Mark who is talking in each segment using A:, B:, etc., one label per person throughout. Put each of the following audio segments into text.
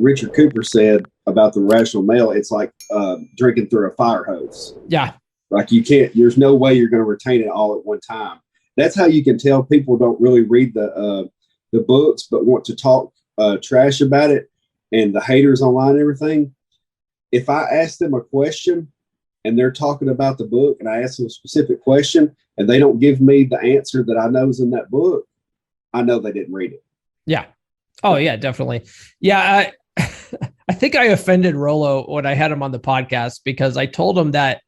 A: Richard Cooper said about the rational male, it's like drinking through a fire hose.
B: Yeah.
A: Like you can't, there's no way you're going to retain it all at one time. That's how you can tell people don't really read the books, but want to talk trash about it, and the haters online and everything. If I ask them a question and they're talking about the book, and I ask them a specific question and they don't give me the answer that I know is in that book, I know they didn't read it.
B: Yeah. Oh yeah, definitely. Yeah. I think I offended Rollo when I had him on the podcast because I told him that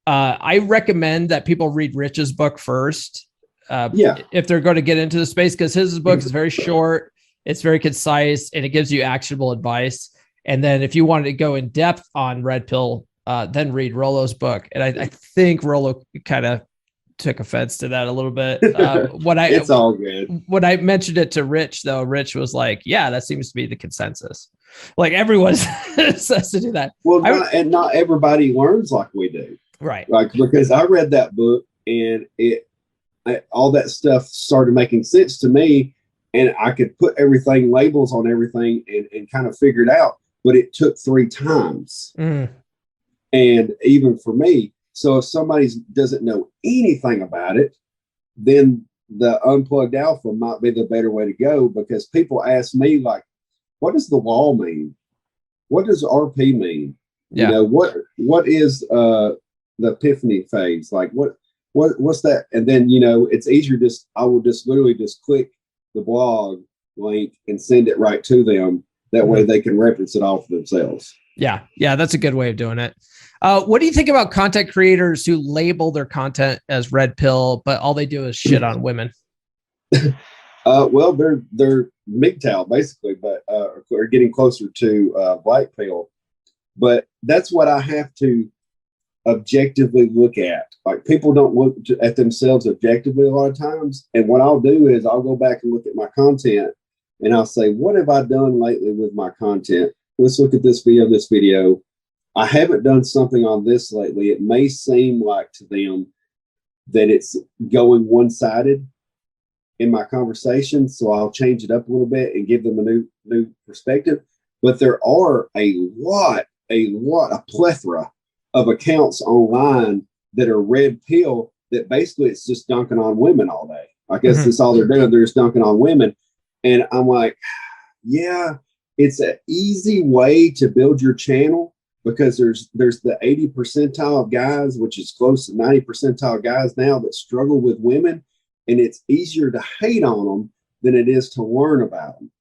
B: I recommend that people read Rich's book first. If they're going to get into the space, because his book is very short, it's very concise, and it gives you actionable advice. And then if you wanted to go in depth on Red Pill, then read Rollo's book. And I think Rollo kind of took offense to that a little bit.
A: It's all good.
B: When I mentioned it to Rich, though, Rich was like, yeah, that seems to be the consensus. Like everyone says to do that.
A: Well, not everybody learns like we do.
B: Right.
A: Like, because I read that book and all that stuff started making sense to me, and I could put everything, labels on everything, and kind of figure it out. But it took 3 times. And even for me, so if somebody doesn't know anything about it, then the Unplugged Alpha might be the better way to go, because people ask me, like, what does the wall mean? What does RP mean?
B: Yeah.
A: You know, what is the epiphany phase? Like what's that? And then, you know, it's easier, I will just literally just click the blog link and send it right to them. That way they can reference it all for themselves.
B: Yeah. Yeah. That's a good way of doing it. What do you think about content creators who label their content as Red Pill, but all they do is shit on women?
A: Well, they're MGTOW basically, but are getting closer to Black Pill. But that's what I have to objectively look at. Like, people don't look at themselves objectively a lot of times. And what I'll do is I'll go back and look at my content, and I'll say, what have I done lately with my content? Let's look at this video. I haven't done something on this lately. It may seem like to them that it's going one-sided in my conversation, so I'll change it up a little bit and give them a new perspective. But there are a plethora of accounts online that are Red Pill that basically it's just dunking on women all day. I guess that's all they're doing. They're just dunking on women. And I'm like, yeah, it's an easy way to build your channel, because there's the 80 percentile of guys, which is close to 90 percentile guys now, that struggle with women. And it's easier to hate on them than it is to learn about them.